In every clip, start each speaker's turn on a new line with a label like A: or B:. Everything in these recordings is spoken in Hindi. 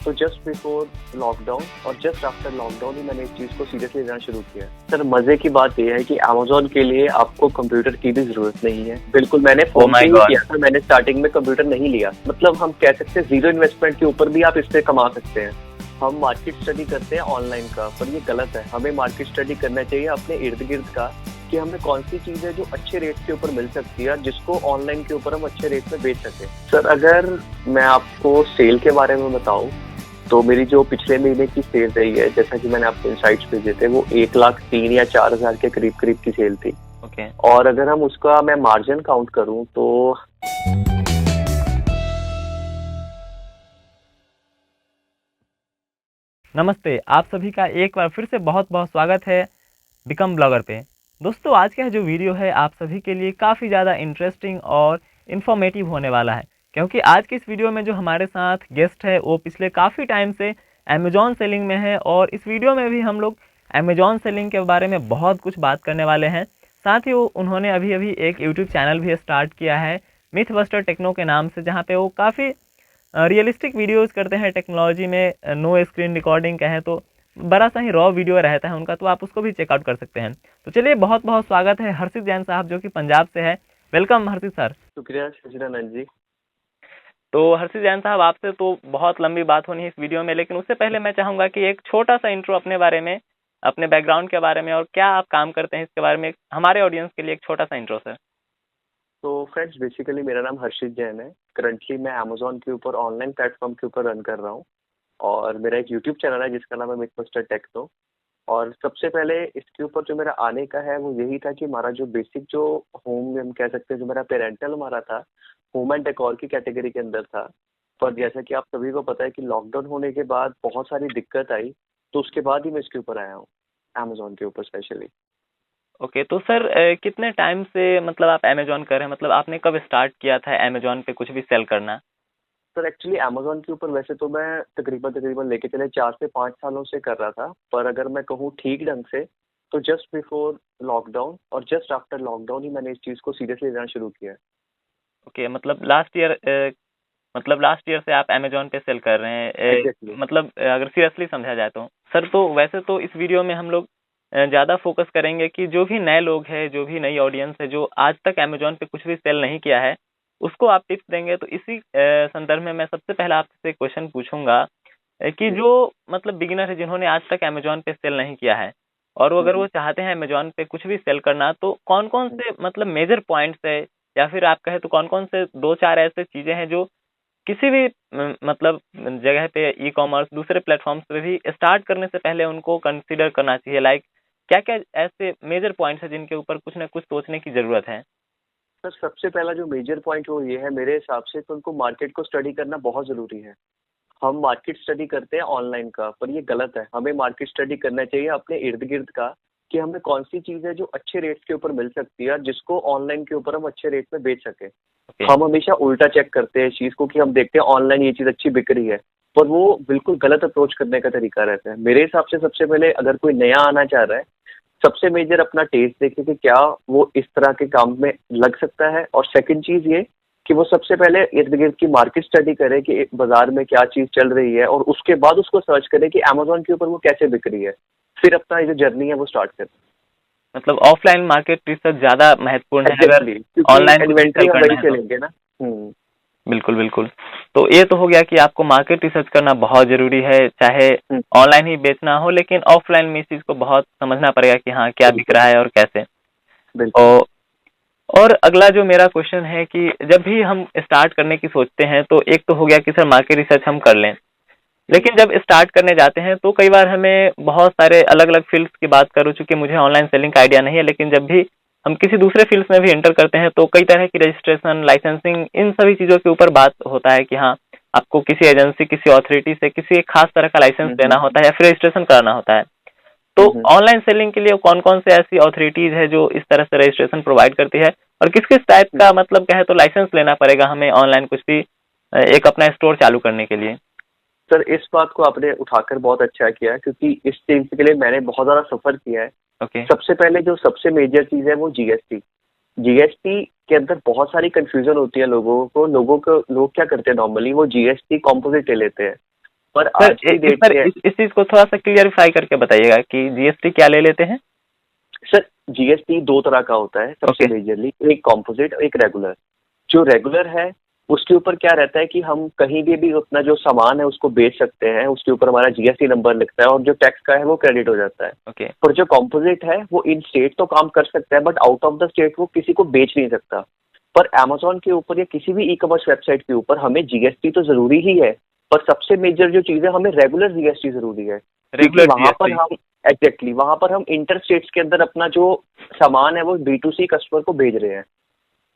A: तो जस्ट बिफोर लॉकडाउन और जस्ट आफ्टर लॉकडाउन ही मैंने इस चीज को सीरियसली लेना शुरू किया है। सर मजे की बात यह है कि अमेजोन के लिए आपको कंप्यूटर की भी जरूरत नहीं है। बिल्कुल मैंने फोन पे ही किया था। मैंने स्टार्टिंग में कंप्यूटर नहीं लिया, मतलब हम कह सकते हैं जीरो इन्वेस्टमेंट के ऊपर भी आप इससे कमा सकते हैं। हम मार्केट स्टडी करते हैं ऑनलाइन का, पर ये गलत है। हमें मार्केट स्टडी करना चाहिए अपने इर्द गिर्द का, कि हमें कौन सी चीज है जो अच्छे रेट के ऊपर मिल सकती है जिसको ऑनलाइन के ऊपर हम अच्छे रेट में बेच सके। सर अगर मैं आपको सेल के बारे में बताऊं तो मेरी जो पिछले महीने की सेल रही है, जैसा कि मैंने आपको इनसाइट्स भेजे थे, वो 1,03,000 या 4,000 के करीब करीब की सेल थी। और अगर हम उसका मैं मार्जिन काउंट करूं तो
B: नमस्ते, आप सभी का एक बार फिर से बहुत बहुत स्वागत है बिकम ब्लॉगर पे। दोस्तों आज का जो वीडियो है आप सभी के लिए काफ़ी ज़्यादा इंटरेस्टिंग और इन्फॉर्मेटिव होने वाला है, क्योंकि आज की इस वीडियो में जो हमारे साथ गेस्ट है वो पिछले काफ़ी टाइम से अमेजॉन सेलिंग में है, और इस वीडियो में भी हम लोग अमेजॉन सेलिंग के बारे में बहुत कुछ बात करने वाले हैं। साथ ही उन्होंने अभी अभी एक यूट्यूब चैनल भी स्टार्ट किया है मिथ बस्टर टेक्नो के नाम से, जहाँ पे वो काफ़ी रियलिस्टिक वीडियोस करते हैं टेक्नोलॉजी में। नो स्क्रीन रिकॉर्डिंग कहें तो बड़ा सा ही रॉ वीडियो रहता है उनका, तो आप उसको भी चेकआउट कर सकते हैं। तो चलिए बहुत बहुत स्वागत है हर्षित जैन साहब जो कि पंजाब से है। वेलकम हर्षित सर।
A: शुक्रिया सचिदानंद जी।
B: तो हर्षित जैन साहब आपसे तो बहुत लंबी बात होनी है इस वीडियो में, लेकिन उससे पहले मैं चाहूँगा कि एक छोटा सा इंट्रो अपने बारे में, अपने बैकग्राउंड के बारे में और क्या आप काम करते हैं इसके बारे में हमारे ऑडियंस के लिए एक छोटा सा इंट्रो सर।
A: तो फ्रेंड्स बेसिकली मेरा नाम हर्षित जैन है। करंटली मैं अमेजोन के ऊपर ऑनलाइन प्लेटफॉर्म के ऊपर रन कर रहा हूँ, और मेरा एक यूट्यूब चैनल है जिसका नाम है मिथबस्टर टेक्नो। और सबसे पहले इसके ऊपर जो मेरा आने का है वो यही था कि हमारा जो बेसिक जो होम हम कह सकते हैं, जो मेरा पेरेंटल हमारा था, होम एंड डेकोर की कैटेगरी के अंदर था। पर जैसा कि आप सभी को पता है कि लॉकडाउन होने के बाद बहुत सारी दिक्कत आई, तो उसके बाद ही मैं इसके ऊपर आया हूँ, अमेजोन के ऊपर स्पेशली।
B: ओके, तो सर कितने टाइम से मतलब आप अमेजॉन कर रहे हैं, मतलब आपने कब स्टार्ट किया था अमेजॉन पे कुछ भी सेल करना?
A: सर एक्चुअली अमेजोन के ऊपर वैसे तो मैं तकरीबन तकरीबन लेके चले 4 से 5 सालों से कर रहा था, पर अगर मैं कहूँ ठीक ढंग से तो जस्ट बिफोर लॉकडाउन और जस्ट आफ्टर लॉकडाउन ही मैंने इस चीज़ को सीरियसली लेना शुरू किया है।
B: ओके, मतलब लास्ट ईयर से आप अमेजोन पे सेल कर रहे हैं।
A: एग्जैक्टली।
B: मतलब अगर सीरियसली समझा जाए तो सर, तो वैसे तो इस वीडियो में हम लोग ज़्यादा फोकस करेंगे कि जो भी नए लोग हैं, जो भी नई ऑडियंस है जो आज तक अमेजोन पे कुछ भी सेल नहीं किया है, उसको आप टिप्स देंगे। तो इसी संदर्भ में मैं सबसे पहले आपसे क्वेश्चन पूछूंगा कि जो मतलब बिगिनर है जिन्होंने आज तक अमेजोन पे सेल नहीं किया है, और वो अगर वो चाहते हैं अमेजोन पे कुछ भी सेल करना, तो कौन कौन से मतलब मेजर पॉइंट्स है, या फिर आप कहे तो कौन कौन से दो चार ऐसे चीजें हैं जो किसी भी मतलब जगह पे ई कॉमर्स दूसरे प्लेटफॉर्म्स पे भी स्टार्ट करने से पहले उनको कंसीडर करना चाहिए? लाइक क्या क्या ऐसे मेजर पॉइंट्स हैं जिनके ऊपर कुछ ना कुछ सोचने की जरूरत है?
A: सर सबसे पहला जो मेजर पॉइंट वो ये है मेरे हिसाब से, कि उनको मार्केट को स्टडी करना बहुत ज़रूरी है। हम मार्केट स्टडी करते हैं ऑनलाइन का, पर ये गलत है। हमें मार्केट स्टडी करना चाहिए अपने इर्द गिर्द का, कि हमें कौन सी चीज़ है जो अच्छे रेट के ऊपर मिल सकती है जिसको ऑनलाइन के ऊपर हम अच्छे रेट में बेच सके। हम हमेशा उल्टा चेक करते हैं इस चीज़ को, कि हम देखते हैं ऑनलाइन ये चीज़ अच्छी बिक रही है, पर वो बिल्कुल गलत अप्रोच करने का तरीका रहता है। मेरे हिसाब से सबसे पहले अगर कोई नया आना चाह रहा है, सबसे मेजर अपना टेस्ट देखे कि क्या वो इस तरह के काम में लग सकता है। और सेकंड चीज़ ये कि वो सबसे पहले इर्द गिर्द की मार्केट स्टडी करे कि बाजार में क्या चीज़ चल रही है, और उसके बाद उसको सर्च करे कि अमेजोन के ऊपर वो कैसे बिक रही है। फिर अपना ये जो जर्नी है वो स्टार्ट करे।
B: मतलब ऑफलाइन मार्केट रिसर्च ज्यादा महत्वपूर्ण है अगर
A: क्योंकि
B: ऑनलाइन कुछ
A: इन्वेंट्री
B: सेल
A: हम
B: करना
A: वहीं
B: है
A: से
B: तो।
A: लेंगे ना।
B: बिल्कुल बिल्कुल। तो ये तो हो गया कि आपको मार्केट रिसर्च करना बहुत जरूरी है, चाहे
A: हम्म,
B: ऑनलाइन ही बेचना हो, लेकिन ऑफलाइन में इस चीज को बहुत समझना पड़ेगा कि हाँ क्या बिक
A: बिल्कुल
B: रहा है और कैसे।
A: बिल्कुल।
B: और और अगला जो मेरा क्वेश्चन है कि जब भी हम स्टार्ट करने की सोचते हैं तो एक तो हो गया कि सर मार्केट रिसर्च हम कर लें, लेकिन जब स्टार्ट करने जाते हैं तो कई बार हमें बहुत सारे अलग अलग फील्ड्स की बात करूँ, चूंकि मुझे ऑनलाइन सेलिंग का आइडिया नहीं है, लेकिन जब भी हम किसी दूसरे फील्ड्स में भी एंटर करते हैं तो कई तरह की रजिस्ट्रेशन, लाइसेंसिंग, इन सभी चीज़ों के ऊपर बात होता है कि हाँ आपको किसी एजेंसी, किसी अथॉरिटी से किसी एक खास तरह का लाइसेंस लेना होता है या फिर रजिस्ट्रेशन कराना होता है। तो ऑनलाइन सेलिंग के लिए कौन कौन से ऐसी अथॉरिटीज है जो इस तरह से रजिस्ट्रेशन प्रोवाइड करती है, और किस किस टाइप का मतलब कहे तो लाइसेंस लेना पड़ेगा हमें ऑनलाइन कुछ भी एक अपना स्टोर चालू करने के लिए?
A: सर इस बात को आपने उठाकर बहुत अच्छा किया है, क्योंकि इस चीज के लिए मैंने बहुत ज़्यादा सफ़र किया है।
B: ओके।
A: सबसे पहले जो सबसे मेजर चीज़ है वो जीएसटी। जीएसटी के अंदर बहुत सारी कंफ्यूजन होती है लोगों को। लोग क्या करते हैं नॉर्मली, वो जीएसटी कॉम्पोजिट ले लेते हैं। पर
B: सर
A: आज की
B: इस
A: डेट
B: पर
A: पे
B: इस चीज को थोड़ा सा क्लियरिफाई करके बताइएगा कि जीएसटी क्या ले लेते हैं।
A: सर जीएसटी दो तरह का होता है सबसे
B: ओके।
A: मेजरली, एक कॉम्पोजिट और एक रेगुलर। जो रेगुलर है उसके ऊपर क्या रहता है कि हम कहीं भी अपना जो सामान है उसको बेच सकते हैं, उसके ऊपर हमारा जीएसटी नंबर लिखता है और जो टैक्स का है वो क्रेडिट हो जाता है।
B: ओके।
A: पर जो कॉम्पोजिट है वो इन स्टेट तो काम कर सकता है but out of the state वो किसी को बेच नहीं सकता। पर अमेजोन के ऊपर या किसी भी ई कॉमर्स वेबसाइट के ऊपर हमें जीएसटी तो जरूरी ही है, पर सबसे मेजर जो चीज है हमें रेगुलर जीएसटी जरूरी है, क्योंकि
B: रेगुलर
A: वहां पर
B: जीएसटी।
A: हम एग्जैक्टली वहां पर हम इंटर स्टेट्स के अंदर अपना जो सामान है वो B2C कस्टमर को भेज रहे हैं।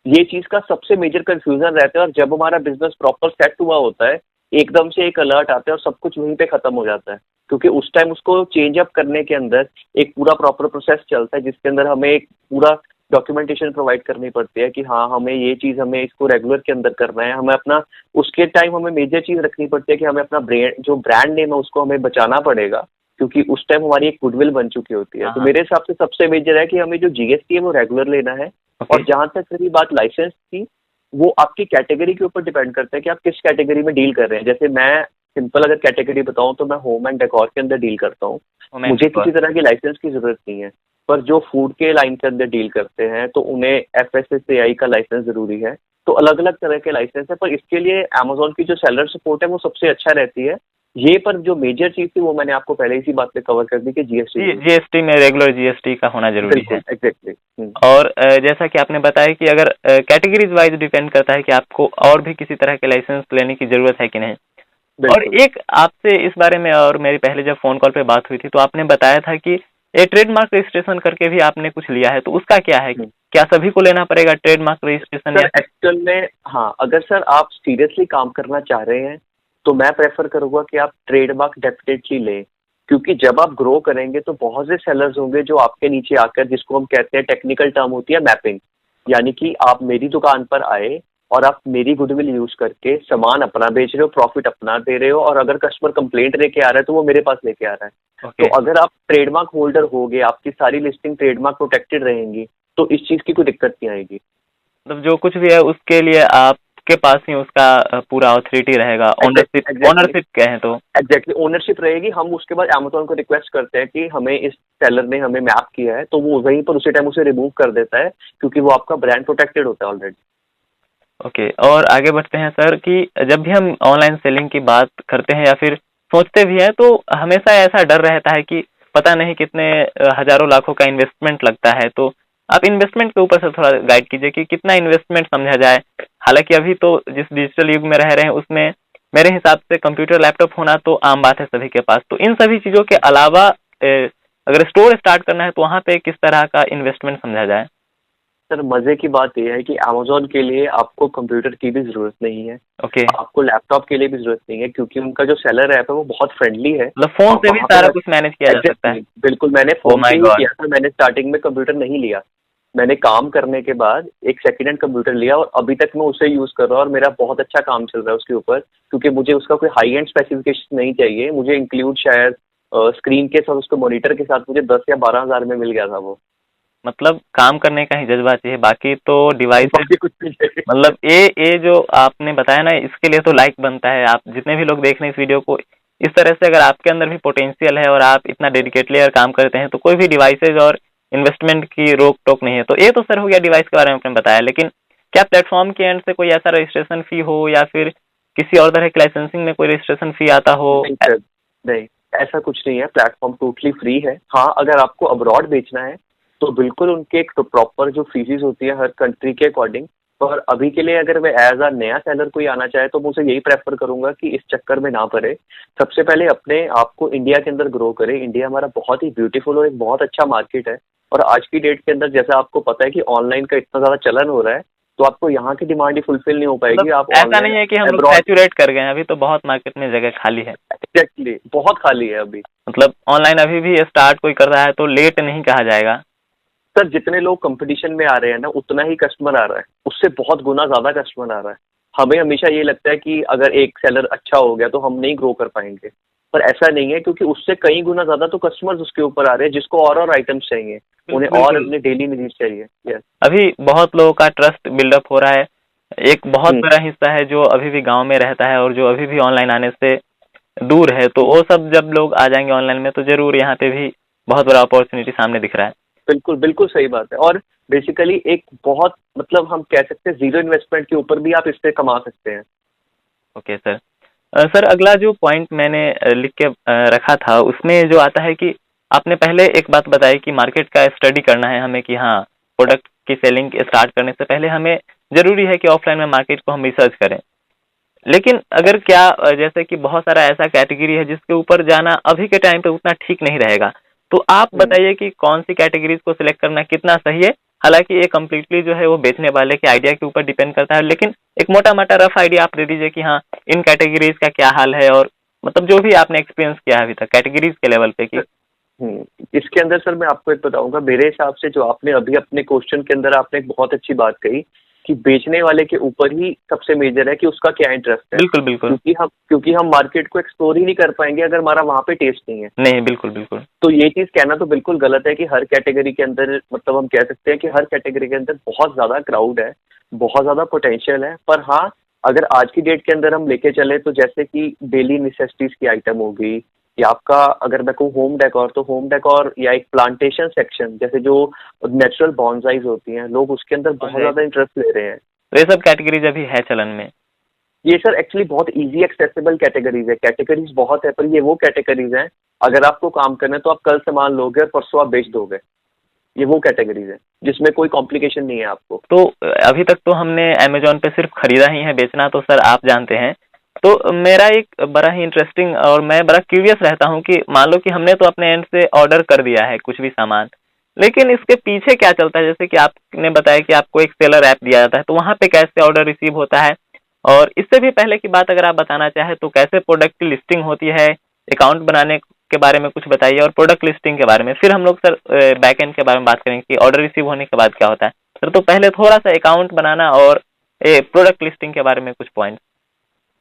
A: ये चीज का सबसे मेजर कंफ्यूजन रहता है और जब हमारा बिजनेस प्रॉपर सेट हुआ होता है एकदम से एक अलर्ट आता है और सब कुछ वहीं पे खत्म हो जाता है, क्योंकि उस टाइम उसको चेंज अप करने के अंदर एक पूरा प्रॉपर प्रोसेस चलता है जिसके अंदर हमें एक पूरा डॉक्यूमेंटेशन प्रोवाइड करनी पड़ती है कि हाँ हमें ये चीज हमें इसको रेगुलर के अंदर करना है, हमें अपना उसके टाइम हमें मेजर चीज रखनी पड़ती है कि हमें अपना ब्रांड जो ब्रांड नेम है उसको हमें बचाना पड़ेगा, क्योंकि उस टाइम हमारी एक गुडविल बन चुकी होती है। तो
B: हाँ।
A: मेरे हिसाब से सबसे मेजर है कि हमें जो जीएसटी है वो रेगुलर लेना है।
B: ओके।
A: और जहां तक रही बात लाइसेंस की, वो आपकी कैटेगरी के ऊपर डिपेंड करता है कि आप किस कैटेगरी में डील कर रहे हैं। जैसे मैं सिंपल अगर कैटेगरी बताऊं तो मैं होम एंड डेकोर के अंदर डील करता हूँ, मुझे किसी तरह की लाइसेंस की जरूरत नहीं है। पर जो फूड के लाइन के अंदर डील करते हैं तो उन्हें FSSAI का लाइसेंस जरूरी है। तो अलग अलग तरह के लाइसेंस है, पर इसके लिए अमेजोन की जो सेलर सपोर्ट है वो सबसे अच्छा रहती है। ये पर जो मेजर चीज थी वो मैंने आपको पहले इसी बात पे कवर कर दी कि जीएसटी
B: जीएसटी में रेगुलर जीएसटी का होना जरूरी है।
A: बिल्कुल एग्जैक्टली।
B: और जैसा कि आपने बताया कि अगर कैटेगरीज वाइज डिपेंड करता है कि आपको और भी किसी तरह के लाइसेंस लेने की जरूरत है कि नहीं। और
A: बिल्कुल
B: एक आपसे इस बारे में और मेरी पहले जब फोन कॉल पे बात हुई थी तो आपने बताया था कि ये ट्रेडमार्क रजिस्ट्रेशन करके भी आपने कुछ लिया है, तो उसका क्या है, क्या सभी को लेना पड़ेगा ट्रेडमार्क रजिस्ट्रेशन
A: सर
B: या फिर?
A: एक्चुअल में हाँ, अगर सर आप सीरियसली काम करना चाह रहे हैं तो मैं प्रेफर करूंगा कि आप ट्रेडमार्क डेफिनेटली लें, क्योंकि जब आप ग्रो करेंगे तो बहुत से सेलर्स होंगे जो आपके नीचे आकर, जिसको हम कहते हैं टेक्निकल टर्म होती है मैपिंग, यानी कि आप मेरी दुकान पर आए और आप मेरी गुडविल यूज करके सामान अपना बेच रहे हो, प्रॉफिट अपना दे रहे हो, और अगर कस्टमर कंप्लेंट लेके आ रहा है तो वो मेरे पास लेके आ रहा है। तो
B: ओके।
A: अगर आप ट्रेडमार्क होल्डर होगे, आपकी सारी लिस्टिंग ट्रेडमार्क प्रोटेक्टेड रहेंगी, तो इस चीज की कोई दिक्कत नहीं आएगी।
B: मतलब जो कुछ भी है उसके लिए आपके पास ही उसका पूरा ऑथोरिटी रहेगा, ओनरशिप,
A: एग्जैक्टली
B: ओनरशिप कहें तो।
A: एग्जैक्टली ओनरशिप रहेगी। हम उसके बाद अमेजोन को रिक्वेस्ट करते हैं कि हमें इस सेलर ने हमें मैप किया है, तो वो वहीं पर उसी टाइम उसे रिमूव कर देता है, क्योंकि वो आपका ब्रांड प्रोटेक्टेड होता है ऑलरेडी।
B: ओके। और आगे बढ़ते हैं सर कि जब भी हम ऑनलाइन सेलिंग की बात करते हैं या फिर सोचते भी हैं तो हमेशा ऐसा डर रहता है कि पता नहीं कितने हजारों लाखों का इन्वेस्टमेंट लगता है। तो आप इन्वेस्टमेंट के ऊपर से थोड़ा गाइड कीजिए कि कितना इन्वेस्टमेंट समझा जाए। हालांकि अभी तो जिस डिजिटल युग में रह रहे हैं उसमें मेरे हिसाब से कंप्यूटर लैपटॉप होना तो आम बात है सभी के पास। तो इन सभी चीजों के अलावा अगर स्टोर स्टार्ट करना है तो वहां पे किस तरह का इन्वेस्टमेंट समझा जाए?
A: सर मजे की बात यह है कि अमेजोन के लिए आपको कंप्यूटर की भी जरूरत नहीं है,
B: ओके।
A: आपको लैपटॉप के लिए भी जरूरत नहीं है, क्योंकि उनका जो सेलर ऐप है वो बहुत फ्रेंडली है।
B: मतलब फोन से भी
A: वहाँ
B: सारा
A: पे
B: कुछ मैनेज किया जा सकता है?
A: बिल्कुल, मैंने
B: ओ
A: फोन
B: माय
A: से ही
B: गॉड।
A: किया था। मैंने स्टार्टिंग में कंप्यूटर नहीं लिया, मैंने काम करने के बाद एक सेकेंड हैंड कंप्यूटर लिया और अभी तक मैं उसे यूज कर रहा हूँ और मेरा बहुत अच्छा काम चल रहा है उसके ऊपर, क्योंकि मुझे उसका कोई हाई एंड स्पेसिफिकेशन नहीं चाहिए। मुझे इंक्लूड शायद स्क्रीन के साथ उसके मॉनिटर के साथ मुझे 10 या 12 हज़ार में मिल गया था वो।
B: मतलब काम करने का ही जज्बा चाहिए, बाकी तो डिवाइसेस।
A: बाकी कुछ नहीं चाहिए।
B: मतलब ये जो आपने बताया ना इसके लिए तो लाइक बनता है। आप जितने भी लोग देख रहे हैं इस वीडियो को, इस तरह से अगर आपके अंदर भी पोटेंशियल है और आप इतना डेडिकेटली अगर काम करते हैं तो कोई भी डिवाइसेज और इन्वेस्टमेंट की रोक टोक नहीं है। तो ये तो सर हो गया डिवाइस के बारे में आपने बताया, लेकिन क्या प्लेटफॉर्म के एंड से कोई ऐसा रजिस्ट्रेशन फी हो या फिर किसी और तरह की लाइसेंसिंग में कोई रजिस्ट्रेशन फी आता हो?
A: नहीं सर, नहीं, ऐसा कुछ नहीं है। प्लेटफॉर्म टोटली फ्री है। हाँ, अगर आपको अब्रॉड बेचना है तो बिल्कुल उनके एक प्रॉपर जो फीसिस होती है हर कंट्री के अकॉर्डिंग। पर अभी के लिए अगर मैं एज अ नया सेलर कोई आना चाहे तो मैं उसे यही प्रेफर करूंगा कि इस चक्कर में ना पड़े। सबसे पहले अपने आप को इंडिया के अंदर ग्रो करें। इंडिया हमारा बहुत ही ब्यूटीफुल और एक बहुत अच्छा मार्केट है, और आज की डेट के अंदर जैसा आपको पता है कि ऑनलाइन का इतना ज़्यादा चलन हो रहा है, तो आपको यहाँ की डिमांड ही फुलफिल नहीं हो पाएगी।
B: मतलब
A: आप
B: ऐसा
A: ऑनलाइन
B: नहीं है कि हम लोग
A: अब्रॉड
B: सैचुरेट कर गए हैं, अभी तो बहुत मार्केट में जगह खाली है।
A: एग्जैक्टली बहुत खाली है अभी।
B: मतलब ऑनलाइन अभी भी स्टार्ट कोई कर रहा है तो लेट नहीं कहा जाएगा।
A: सर जितने लोग कंपटीशन में आ रहे हैं ना उतना ही कस्टमर आ रहा है, उससे बहुत गुना ज्यादा कस्टमर आ रहा है। हमें हमेशा ये लगता है कि अगर एक सेलर अच्छा हो गया तो हम नहीं ग्रो कर पाएंगे, पर ऐसा नहीं है, क्योंकि उससे कई गुना ज्यादा तो कस्टमर्स उसके ऊपर आ रहे हैं जिसको और आइटम्स चाहिए, उन्हें और
B: बिल्कुल।
A: अपने डेली नीड्स चाहिए। यस।
B: अभी बहुत लोगों का ट्रस्ट बिल्डअप हो रहा है। एक बहुत बड़ा हिस्सा है जो अभी भी गांव में रहता है और जो अभी भी ऑनलाइन आने से दूर है, तो वो सब जब लोग आ जाएंगे ऑनलाइन में तो जरूर यहाँ पे भी बहुत बड़ा अपॉर्चुनिटी सामने दिख रहा है।
A: बिल्कुल बिल्कुल सही बात है। और बेसिकली एक बहुत मतलब हम कह सकते हैं जीरो इन्वेस्टमेंट के ऊपर भी आप इससे कमा सकते हैं।
B: Okay sir. सर अगला जो पॉइंट मैंने लिख के रखा था उसमें जो आता है कि आपने पहले एक बात बताई कि मार्केट का स्टडी करना है हमें, कि हाँ प्रोडक्ट की सेलिंग स्टार्ट करने से पहले हमें जरूरी है कि ऑफलाइन में मार्केट को हम रिसर्च करें। लेकिन अगर क्या जैसे कि बहुत सारा ऐसा कैटेगरी है जिसके ऊपर जाना अभी के टाइम पे उतना ठीक नहीं रहेगा, तो आप बताइए कि कौन सी कैटेगरीज को सिलेक्ट करना कितना सही है। हालांकि ये कम्प्लीटली जो है वो बेचने वाले के आइडिया के ऊपर डिपेंड करता है, लेकिन एक मोटा मोटा रफ आइडिया आप दे दीजिए कि हाँ इन कैटेगरीज का क्या हाल है, और मतलब जो भी आपने एक्सपीरियंस किया है अभी तक कैटेगरीज के लेवल पे कि।
A: इसके अंदर सर मैं आपको एक बताऊंगा, मेरे हिसाब से जो आपने अभी अपने क्वेश्चन के अंदर आपने एक बहुत अच्छी बात कही कि बेचने वाले के ऊपर ही सबसे मेजर है कि उसका क्या इंटरेस्ट है।
B: बिल्कुल बिल्कुल।
A: क्योंकि हम मार्केट को एक्सप्लोर ही नहीं कर पाएंगे अगर हमारा वहाँ पे टेस्ट नहीं है।
B: नहीं बिल्कुल बिल्कुल।
A: तो ये चीज कहना तो बिल्कुल गलत है कि हर कैटेगरी के अंदर, मतलब हम कह सकते हैं कि हर कैटेगरी के अंदर बहुत ज्यादा क्राउड है, बहुत ज्यादा पोटेंशियल है। पर हाँ, अगर आज की डेट के अंदर हम लेके चले तो जैसे कि डेली नेसेसिटीज की आइटम होगी, या आपका अगर मैं कहूँ होम डेकोर, तो होम डेकोर या एक प्लांटेशन सेक्शन जैसे जो नेचुरल बॉन्साइज होती हैं, लोग उसके अंदर बहुत ज्यादा इंटरेस्ट ले रहे हैं।
B: तो ये सब कैटेगरीज अभी है चलन में।
A: ये सर एक्चुअली बहुत इजी एक्सेसिबल कैटेगरीज है, कैटेगरीज बहुत है, पर ये वो कैटेगरीज हैं अगर आपको काम करना है तो आप कल सामान लोगे और परसों आप बेच दोगे। ये वो कैटेगरीज है जिसमें कोई कॉम्प्लिकेशन नहीं है आपको।
B: तो अभी तक तो हमने अमेजोन पे सिर्फ खरीदा ही है, बेचना तो सर आप जानते हैं। तो मेरा एक बड़ा ही इंटरेस्टिंग और मैं बड़ा क्यूरियस रहता हूँ कि मान लो कि हमने तो अपने एंड से ऑर्डर कर दिया है कुछ भी सामान, लेकिन इसके पीछे क्या चलता है। जैसे कि आपने बताया कि आपको एक सेलर ऐप दिया जाता है, तो वहाँ पे कैसे ऑर्डर रिसीव होता है, और इससे भी पहले की बात अगर आप बताना चाहें तो कैसे प्रोडक्ट की लिस्टिंग होती है, अकाउंट बनाने के बारे में कुछ बताइए, और प्रोडक्ट लिस्टिंग के बारे में फिर हम लोग सर बैक एंड के बारे में बात करेंगे कि ऑर्डर रिसीव होने के बाद क्या होता है। सर तो पहले थोड़ा सा अकाउंट बनाना और प्रोडक्ट लिस्टिंग के बारे में कुछ पॉइंट।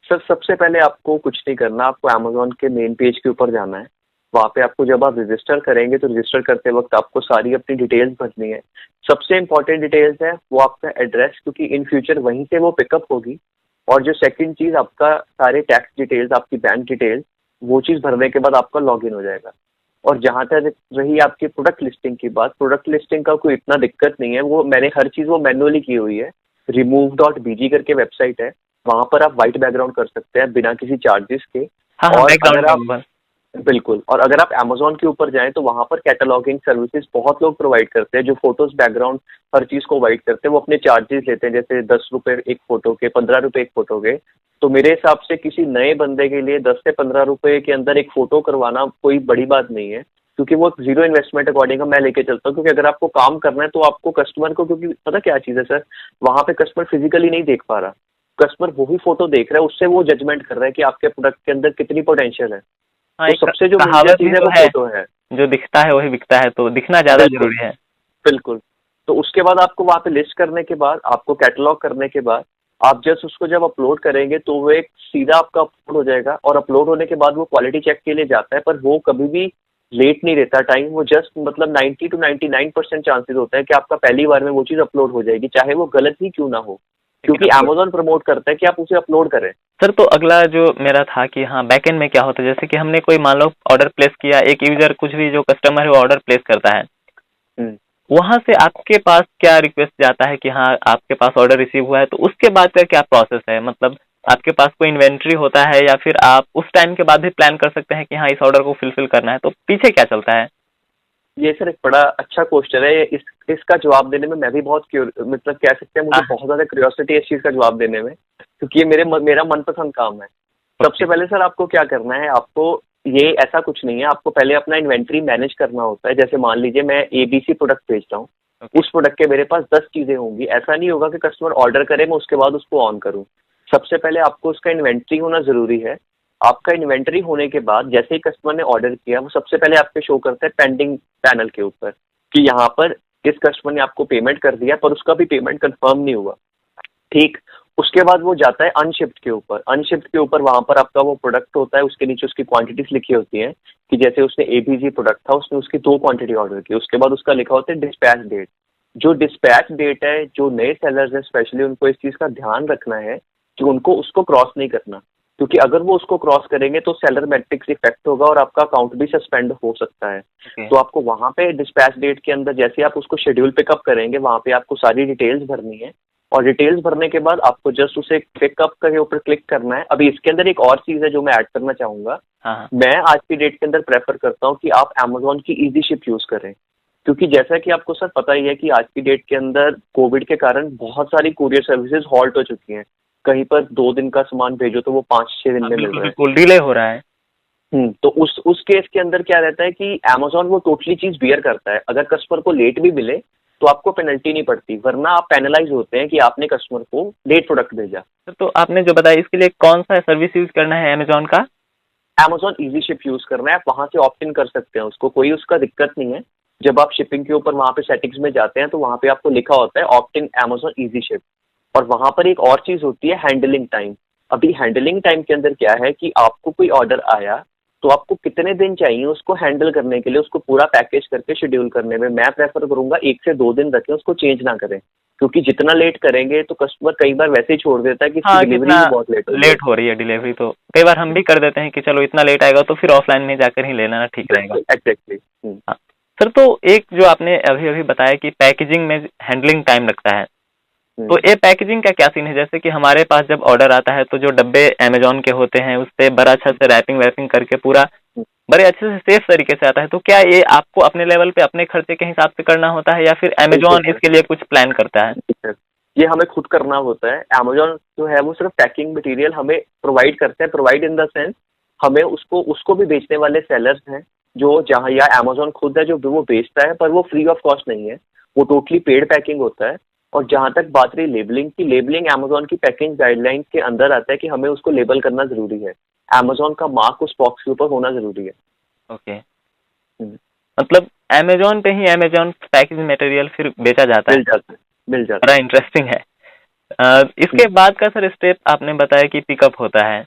A: सर सबसे पहले आपको कुछ नहीं करना, आपको अमेजोन के मेन पेज के ऊपर जाना है। वहाँ पे आपको जब आप रजिस्टर करेंगे तो रजिस्टर करते वक्त आपको सारी अपनी डिटेल्स भरनी है। सबसे इम्पोर्टेंट डिटेल्स है वो आपका एड्रेस, क्योंकि इन फ्यूचर वहीं से वो पिकअप होगी। और जो सेकंड चीज़, आपका सारे टैक्स डिटेल्स, आपकी बैंक डिटेल्स, वो चीज़ भरने के बाद आपका लॉगिन हो जाएगा। और जहाँ तक रही आपकी प्रोडक्ट लिस्टिंग की बात, प्रोडक्ट लिस्टिंग का कोई इतना दिक्कत नहीं है, वो मैंने हर चीज़ वो मैनुअली की हुई है। remove.bg करके वेबसाइट है, वहाँ पर आप वाइट बैकग्राउंड कर सकते हैं बिना किसी चार्जेस के।
B: हाँ हाँ,
A: और
B: बैकग्राउंड
A: अगर आप बिल्कुल, और अगर आप अमेजोन के ऊपर जाएं तो वहाँ पर कैटलॉगिंग सर्विसेज बहुत लोग प्रोवाइड करते हैं, जो फोटोज बैकग्राउंड हर चीज़ को वाइट करते हैं। वो अपने चार्जेस लेते हैं, जैसे 10 रुपये एक फोटो के, 15 रुपये एक फोटो के। तो मेरे हिसाब से किसी नए बंदे के लिए 10 से 15 रुपये के अंदर एक फोटो करवाना कोई बड़ी बात नहीं है, क्योंकि वो जीरो इन्वेस्टमेंट अकॉर्डिंग मैं लेके चलता हूँ। क्योंकि अगर आपको काम करना है तो आपको कस्टमर को, क्योंकि पता क्या चीज़ है सर, वहाँ पे कस्टमर फिजिकली नहीं देख पा रहा, कस्टमर वही फोटो देख रहा है, उससे वो जजमेंट कर रहा है कि आपके प्रोडक्ट के अंदर कितनी पोटेंशियल है।
B: हाँ,
A: तो
B: एक
A: सबसे जो मेजर
B: कहावत
A: चीज़
B: भी
A: है
B: तो
A: वो
B: है,
A: फोटो है।
B: जो दिखता है वही बिकता है, तो दिखना ज्यादा
A: बिल्कुल
B: जरूरी है।
A: बिल्कुल। तो उसके बाद आपको वहाँ पे लिस्ट करने के बाद, आपको कैटलॉग करने के बाद, आप जस्ट उसको जब अपलोड करेंगे तो वो एक सीधा आपका अपलोड हो जाएगा। और अपलोड होने के बाद वो क्वालिटी चेक के लिए जाता है, पर वो कभी भी लेट नहीं रहता टाइम। वो जस्ट मतलब 90 to 99% चांसेस होता है कि आपका पहली बार में वो चीज़ अपलोड हो जाएगी, चाहे वो गलत ही क्यों ना हो, क्योंकि अमेजोन प्रमोट करता है कि आप उसे अपलोड करें।
B: सर तो अगला जो मेरा था कि हाँ बैकएंड में क्या होता है, जैसे कि हमने कोई मान लो ऑर्डर प्लेस किया, एक यूजर कुछ भी जो कस्टमर है वो ऑर्डर प्लेस करता है, वहां से आपके पास क्या रिक्वेस्ट जाता है कि हाँ आपके पास ऑर्डर रिसीव हुआ है, तो उसके बाद का क्या प्रोसेस है। मतलब आपके पास कोई इन्वेंट्री होता है या फिर आप उस टाइम के बाद भी प्लान कर सकते हैं कि हाँ इस ऑर्डर को फुलफिल करना है, तो पीछे क्या चलता है।
A: ये सर एक बड़ा अच्छा क्वेश्चन है। इसका जवाब देने में मैं भी बहुत मतलब कह सकते हैं मुझे बहुत ज़्यादा क्यूरियोसिटी है इस चीज़ का जवाब देने में, क्योंकि ये मेरा मनपसंद काम है। सबसे पहले सर आपको क्या करना है, आपको ये ऐसा कुछ नहीं है, आपको पहले अपना इन्वेंट्री मैनेज करना होता है। जैसे मान लीजिए मैं ABC प्रोडक्ट बेच रहा हूँ, उस प्रोडक्ट के मेरे पास 10 चीज़ें होंगी। ऐसा नहीं होगा कि कस्टमर ऑर्डर करे मैं उसके बाद उसको ऑन करूँ। सबसे पहले आपको उसका इन्वेंट्री होना ज़रूरी है। आपका इन्वेंट्री होने के बाद जैसे ही कस्टमर ने ऑर्डर किया, वो सबसे पहले आपके शो करता है पेंडिंग पैनल के ऊपर, कि यहाँ पर इस कस्टमर ने आपको पेमेंट कर दिया पर उसका भी पेमेंट कंफर्म नहीं हुआ। ठीक, उसके बाद वो जाता है अनशिप्ड के ऊपर। अनशिप्ड के ऊपर वहाँ पर आपका वो प्रोडक्ट होता है, उसके नीचे उसकी क्वांटिटीज लिखी होती हैं, कि जैसे उसने ABC प्रोडक्ट था, उसने उसकी 2 क्वांटिटी ऑर्डर की। उसके बाद उसका लिखा होता है डिस्पैच डेट। जो डिस्पैच डेट है, जो नए सेलर्स हैं स्पेशली, उनको इस चीज़ का ध्यान रखना है कि उनको उसको क्रॉस नहीं करना। क्योंकि अगर वो उसको क्रॉस करेंगे तो सेलर मैट्रिक्स इफेक्ट होगा और आपका अकाउंट भी सस्पेंड हो सकता है। तो आपको वहां पे डिस्पैच डेट के अंदर जैसे आप उसको शेड्यूल पिकअप करेंगे, वहां पे आपको सारी डिटेल्स भरनी है और डिटेल्स भरने के बाद आपको जस्ट उसे पिकअप के ऊपर क्लिक करना है। अभी इसके अंदर एक और चीज है जो मैं ऐड करना चाहूंगा।
B: हाँ।
A: मैं आज की डेट के अंदर प्रेफर करता हूँ कि आप अमेजोन की इजी शिप यूज करें, क्योंकि जैसा कि आपको सर पता ही है कि आज की डेट के अंदर कोविड के कारण बहुत सारी कुरियर सर्विसेज हॉल्ट हो चुकी हैं। कहीं पर 2 दिन का सामान भेजो तो वो 5-6 दिन में मिल रहा है।
B: बिल्कुल डिले हो रहा है।
A: तो उस केस के अंदर क्या रहता है कि अमेजोन वो टोटली चीज बियर करता है। अगर कस्टमर को लेट भी मिले तो आपको पेनल्टी नहीं पड़ती, वरना आप पेनलाइज होते हैं कि आपने कस्टमर को लेट प्रोडक्ट भेजा।
B: तो आपने जो बताया इसके लिए कौन सा सर्विस यूज करना है अमेजोन का?
A: अमेजोन इजी शिप यूज करना है, आप वहां से ऑप्ट इन कर सकते हैं उसको, कोई उसका दिक्कत नहीं है। जब आप शिपिंग के ऊपर वहां पे सेटिंग्स में जाते हैं तो वहां पे आपको लिखा होता है ऑप्ट इन अमेजोन इजी शिप, और वहां पर एक और चीज होती है हैंडलिंग टाइम। अभी हैंडलिंग टाइम के अंदर क्या है कि आपको कोई ऑर्डर आया तो आपको कितने दिन चाहिए उसको हैंडल करने के लिए, उसको पूरा पैकेज करके शेड्यूल करने में। मैं प्रेफर करूंगा 1 से 2 दिन रखें, उसको चेंज ना करें, क्योंकि जितना लेट करेंगे तो कस्टमर कई बार वैसे ही छोड़ देता है कि इसकी डिलीवरी भी बहुत लेट
B: हो रही है डिलीवरी। तो कई बार हम भी कर देते हैं कि चलो इतना लेट आएगा तो फिर ऑफलाइन में जाकर ही लेना ठीक रहेगा।
A: एग्जैक्टली।
B: हाँ सर, तो एक जो आपने अभी अभी बताया कि पैकेजिंग में हैंडलिंग टाइम लगता है, तो ये पैकेजिंग का क्या सीन है? जैसे कि हमारे पास जब ऑर्डर आता है तो जो डब्बे अमेजोन के होते हैं उससे बड़ा अच्छा से रैपिंग वैपिंग करके पूरा बड़े अच्छे से सेफ तरीके से आता है, तो क्या ये आपको अपने लेवल पे अपने खर्चे के हिसाब से करना होता है या फिर अमेजोन इसके लिए कुछ प्लान करता है?
A: ये हमें खुद करना होता है। अमेजोन जो है वो सिर्फ पैकिंग मटेरियल हमें प्रोवाइड करते हैं, प्रोवाइड इन द सेंस हमें उसको भी बेचने वाले सेलर्स हैं जो जहाँ, या अमेजोन खुद है जो वो बेचता है, पर वो फ्री ऑफ कॉस्ट नहीं है, वो टोटली पेड पैकिंग होता है। और जहाँ तक बात रही लेबलिंग की, लेबलिंग अमेजोन की पैकिंग गाइडलाइंस के अंदर आता है कि हमें उसको लेबल करना जरूरी है, अमेजोन का मार्क उस बॉक्स के ऊपर होना जरूरी है।
B: ओके, मतलब अमेजोन पे ही अमेजोन पैकेज मटेरियल फिर बेचा जाता है?
A: मिल जाता है।
B: बड़ा इंटरेस्टिंग है। इसके बाद का सर स्टेप आपने बताया कि पिकअप होता है,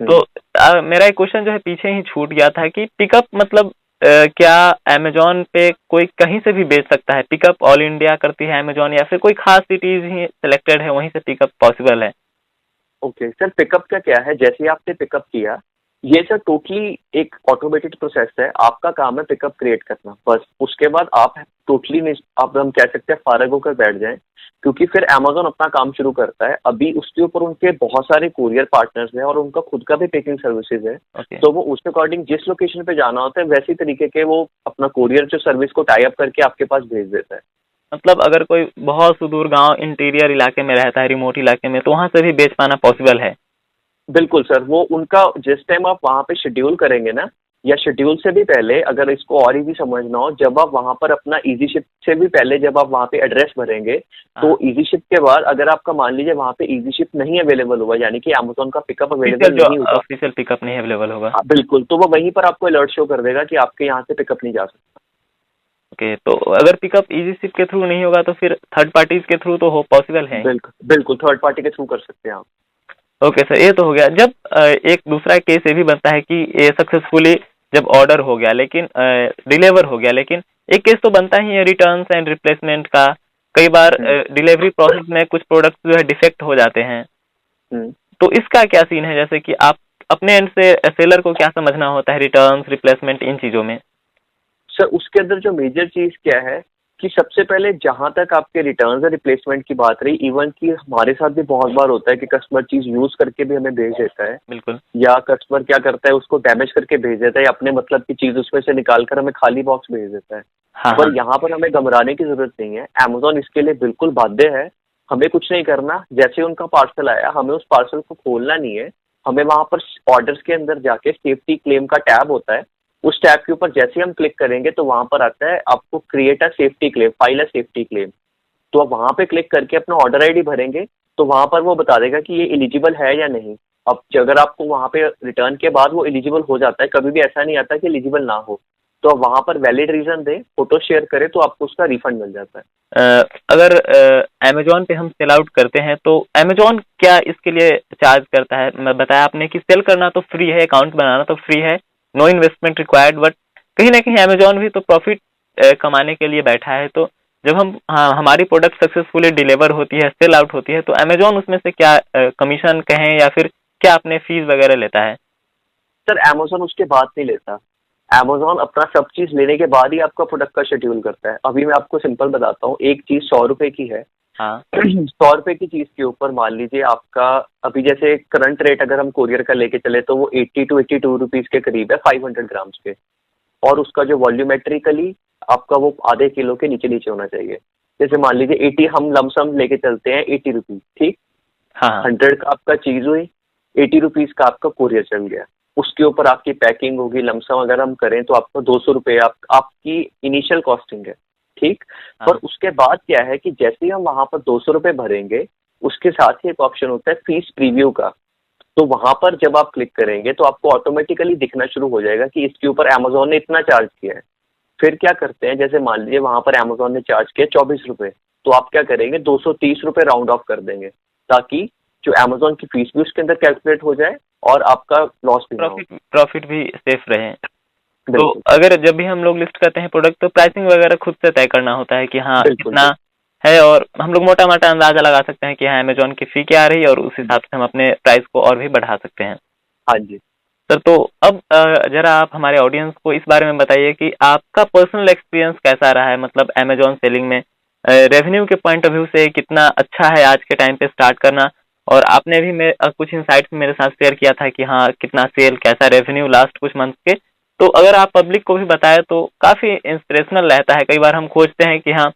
B: तो मेरा एक क्वेश्चन जो है पीछे ही छूट गया था कि पिकअप मतलब क्या अमेजोन पे कोई कहीं से भी बेच सकता है? पिकअप ऑल इंडिया करती है अमेजोन या फिर कोई खास सिटीज ही सिलेक्टेड है वहीं से पिकअप पॉसिबल है?
A: ओके सर, पिकअप का क्या है, जैसे आपने पिकअप किया, ये सर टोटली एक ऑटोमेटेड प्रोसेस है। आपका काम है पिकअप क्रिएट करना, बस। उसके बाद आप टोटली आप हम कह सकते हैं फारग होकर बैठ जाएं, क्योंकि फिर अमेजोन अपना काम शुरू करता है। अभी उसके ऊपर उनके बहुत सारे कुरियर पार्टनर्स हैं और उनका खुद का भी पैकिंग सर्विसेज है। तो वो उसके अकॉर्डिंग जिस लोकेशन पे जाना होता है वैसी तरीके के वो अपना कुरियर जो सर्विस को टाई अप करके आपके पास भेज देता है।
B: मतलब अगर कोई बहुत सुदूर गांव इंटीरियर इलाके में रहता है, रिमोट इलाके में, तो वहां से भी बेच पाना पॉसिबल है?
A: बिल्कुल सर, वो उनका जिस टाइम आप वहाँ पे शेड्यूल करेंगे ना, या शेड्यूल से भी पहले, अगर इसको और इजी समझना हो, जब आप वहाँ पर अपना इजी शिप से भी पहले जब आप वहाँ पे एड्रेस भरेंगे तो इजी शिप के बाद अगर आपका मान लीजिए वहाँ पे इजी शिप नहीं अवेलेबल हुआ, यानी कि अमेजोन का पिकअप अवेलेबल नहीं होगा,
B: ऑफिशियल पिकअप नहीं अवेलेबल होगा,
A: बिल्कुल, तो वो वहीं पर आपको अलर्ट शो कर देगा कि आपके यहाँ से पिकअप नहीं जा सकता।
B: ओके, तो अगर पिकअप इजी शिप के थ्रू नहीं होगा तो फिर थर्ड पार्टीज के थ्रू तो हो पॉसिबल है?
A: बिल्कुल थर्ड पार्टी के थ्रू कर सकते हैं आप।
B: ओके सर, ये तो हो गया। जब एक दूसरा केस ये भी बनता है कि ये सक्सेसफुली जब ऑर्डर हो गया लेकिन डिलीवर हो गया, लेकिन एक केस तो बनता ही है रिटर्न्स एंड रिप्लेसमेंट का। कई बार डिलीवरी प्रोसेस में कुछ प्रोडक्ट्स जो है डिफेक्ट हो जाते हैं, तो इसका क्या सीन है? जैसे कि आप अपने एंड से सेलर को क्या समझना होता है रिटर्न्स रिप्लेसमेंट इन चीजों में?
A: सर उसके अंदर जो मेजर चीज क्या है कि सबसे पहले जहां तक आपके रिटर्न्स और रिप्लेसमेंट की बात रही, इवन कि हमारे साथ भी बहुत बार होता है कि कस्टमर चीज यूज करके भी हमें भेज देता है।
B: बिल्कुल।
A: या कस्टमर क्या करता है, उसको डैमेज करके भेज देता है, या अपने मतलब की चीज उसमें से निकाल कर हमें खाली बॉक्स भेज देता है। पर यहाँ पर हमें घबराने की जरूरत नहीं है, अमेजोन इसके लिए बिल्कुल बाध्य है। हमें कुछ नहीं करना, जैसे उनका पार्सल आया हमें उस पार्सल को खोलना नहीं है, हमें वहां पर ऑर्डर्स के अंदर जाके सेफ्टी क्लेम का टैब होता है, उस टैब के ऊपर जैसे हम क्लिक करेंगे तो वहां पर आता है आपको create a safety claim, file a safety claim. तो आप वहां पे क्लिक करके अपना ऑर्डर आईडी भरेंगे तो वहां पर वो बता देगा कि ये एलिजिबल है या नहीं। अब अगर आपको वहां पे रिटर्न के बाद वो एलिजिबल हो जाता है, कभी भी ऐसा नहीं आता कि एलिजिबल ना हो, तो आप वहां पर वैलिड रीजन दें, फोटो शेयर करें तो आपको उसका रिफंड मिल जाता है।
B: अगर अमेजोन पे हम सेल आउट करते हैं तो अमेजोन क्या इसके लिए चार्ज करता है? मैं बताया आपने कि सेल करना तो फ्री है, अकाउंट बनाना तो फ्री है, नो इन्वेस्टमेंट रिक्वायर्ड, बट कहीं ना कहीं अमेजोन भी तो प्रॉफिट कमाने के लिए बैठा है। तो जब हम हमारी प्रोडक्ट सक्सेसफुली डिलीवर होती है, सेल आउट होती है, तो अमेजोन उसमें से क्या कमीशन कहें या फिर क्या अपने फीस वगैरह लेता है?
A: सर अमेजोन उसके बाद नहीं लेता। अमेजोन अपना सब चीज लेने के बाद ही आपका प्रोडक्ट का शेड्यूल करता है। अभी मैं आपको सिंपल बताता हूँ, एक चीज 100 रुपए की है।
B: हाँ
A: 100 रुपए की चीज के ऊपर मान लीजिए आपका अभी जैसे करंट रेट अगर हम कोरियर का लेके चले तो वो 80 to 82 रुपीज के करीब है 500 ग्राम्स के। और उसका जो वॉल्यूमेट्रिकली आपका वो आधे किलो के नीचे नीचे होना चाहिए। जैसे मान लीजिए 80 हम लमसम लेके चलते हैं 80 रुपीज, ठीक।
B: हाँ हाँ
A: 100 का आपका चीज हुई, 80 रुपीज का आपका कोरियर चल गया। उसके ऊपर आपकी पैकिंग होगी, लमसम अगर हम करें तो आपको 200 रुपये आपकी इनिशियल कॉस्टिंग है, ठीक।
B: हाँ।
A: पर उसके बाद क्या है कि जैसे ही हम वहां पर 200 रुपये भरेंगे, उसके साथ ही एक ऑप्शन होता है फीस प्रीव्यू का। तो वहां पर जब आप क्लिक करेंगे तो आपको ऑटोमेटिकली दिखना शुरू हो जाएगा कि इसके ऊपर अमेजोन ने इतना चार्ज किया है। फिर क्या करते हैं, जैसे मान लीजिए वहां पर अमेजोन ने चार्ज किया 24 रुपये, तो आप क्या करेंगे 230 रुपये राउंड ऑफ कर देंगे, ताकि जो अमेजोन की फीस भी उसके अंदर कैलकुलेट हो जाए और आपका लॉस भी ना हो।
B: प्रॉफिट भी सेफ रहे। तो
A: बिल्कुल
B: अगर जब भी हम लोग लिस्ट करते हैं प्रोडक्ट तो प्राइसिंग वगैरह खुद से तय करना होता है कि हाँ
A: बिल्कुल
B: कितना है, और हम लोग मोटा मोटा अंदाजा लगा सकते हैं कि हाँ अमेजोन की फी क्या आ रही है और उस हिसाब से हम अपने प्राइस को और भी बढ़ा सकते हैं।
A: हाँ जी।
B: सर तो अब जरा आप हमारे ऑडियंस को इस बारे में बताइए कि आपका पर्सनल एक्सपीरियंस कैसा रहा है, मतलब अमेजोन सेलिंग में रेवेन्यू के पॉइंट ऑफ व्यू से कितना अच्छा है आज के टाइम पे स्टार्ट करना। और आपने भी कुछ इनसाइट्स मेरे साथ शेयर किया था कि हाँ कितना सेल, कैसा रेवेन्यू लास्ट कुछ मंथ के। तो अगर आप पब्लिक को भी बताएं तो काफी इंस्पिरेशनल रहता है। कई बार हम खोजते हैं कि हाँ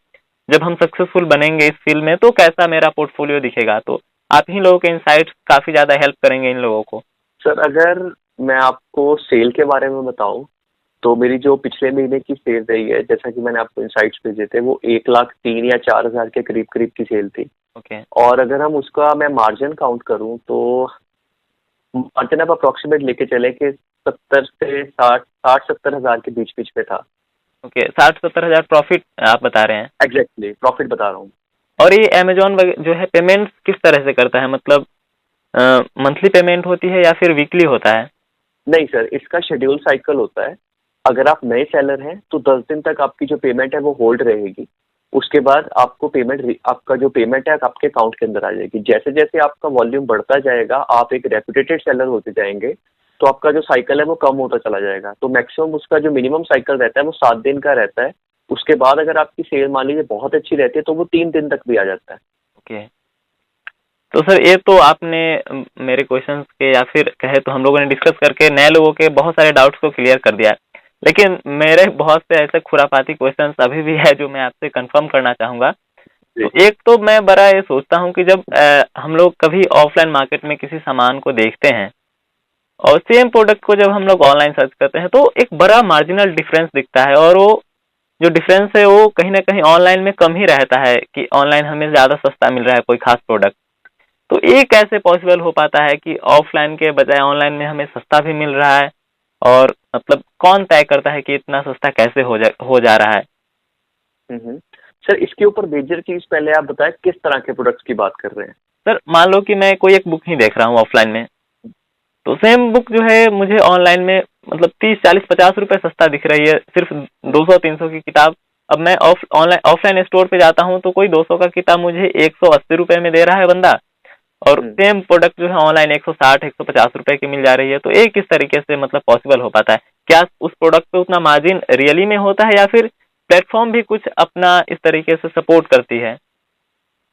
B: जब हम सक्सेसफुल बनेंगे इस फील्ड में तो कैसा मेरा पोर्टफोलियो दिखेगा। तो आप ही लोगों के इनसाइट्स काफी ज्यादा हेल्प करेंगे इन लोगों को।
A: सर अगर मैं आपको सेल के बारे में बताऊं तो मेरी जो पिछले महीने की सेल रही है, जैसा कि मैंने आपको इनसाइट्स भेजे थे, वो 1,03,000 या 4,000 के करीब करीब की सेल थी।
B: ओके
A: और अगर हम उसका मैं मार्जिन काउंट करूं तो मार्जिन आप अप्रोक्सीमेट लेके चले कि 70 से 60-70 हज़ार के बीच बीच में था।
B: ओके 60-70 हज़ार प्रॉफिट आप बता रहे हैं।
A: एग्जैक्टली प्रॉफिट बता रहा हूँ।
B: और ये अमेजोन जो है पेमेंट किस तरह से करता है, मतलब मंथली पेमेंट होती है या फिर वीकली होता है?
A: नहीं सर, इसका शेड्यूल साइकिल होता है। अगर आप नए सेलर हैं तो 10 दिन तक आपकी जो पेमेंट है वो होल्ड रहेगी। उसके बाद आपको आपका जो पेमेंट है आपके अकाउंट के अंदर आ जाएगी। जैसे जैसे आपका वॉल्यूम बढ़ता जाएगा, आप एक रेपुटेटेड सेलर होते जाएंगे, तो आपका जो साइकिल है वो कम होता चला जाएगा। तो मैक्सिमम उसका जो मिनिमम साइकिल रहता है वो 7 दिन का रहता है। उसके बाद अगर आपकी सेल मान लीजिए बहुत अच्छी रहती है तो वो 3 दिन तक भी आ जाता है।
B: ओके तो सर ये तो आपने मेरे क्वेश्चंस के या फिर कहे तो हम लोगों ने डिस्कस करके नए लोगों के बहुत सारे डाउट्स को क्लियर कर दिया। लेकिन मेरे बहुत से ऐसे खुरापाती क्वेश्चंस अभी भी है जो मैं आपसे कंफर्म करना चाहूंगा। तो एक तो मैं बड़ा ये सोचता हूँ कि जब हम लोग कभी ऑफलाइन मार्केट में किसी सामान को देखते हैं और सेम प्रोडक्ट को जब हम लोग ऑनलाइन सर्च करते हैं तो एक बड़ा मार्जिनल डिफरेंस दिखता है, और वो जो डिफरेंस है वो कहीं ना कहीं ऑनलाइन में कम ही रहता है कि ऑनलाइन हमें ज्यादा सस्ता मिल रहा है कोई खास प्रोडक्ट। तो ये कैसे पॉसिबल हो पाता है कि ऑफलाइन के बजाय ऑनलाइन में हमें सस्ता भी मिल रहा है, और मतलब कौन तय करता है कि इतना सस्ता कैसे हो जा रहा है?
A: सर इसके ऊपर मेजर चीज पहले आप बताएं किस तरह के प्रोडक्ट्स की बात कर रहे हैं।
B: सर मान लो कि मैं कोई एक बुक ही देख रहा हूँ ऑफलाइन में, तो सेम बुक जो है मुझे ऑनलाइन में मतलब 30-40-50 रुपए सस्ता दिख रही है, सिर्फ 200-300 की किताब। अब मैं ऑफलाइन स्टोर पे जाता हूँ तो कोई 200 का किताब मुझे 180 रुपए में दे रहा है बंदा, और सेम प्रोडक्ट जो है ऑनलाइन 160-150 रुपए की मिल जा रही है। तो ये किस तरीके से मतलब पॉसिबल हो पाता है? क्या उस प्रोडक्ट पे उतना मार्जिन रियली में होता है या फिर प्लेटफॉर्म भी कुछ अपना इस तरीके से सपोर्ट करती है?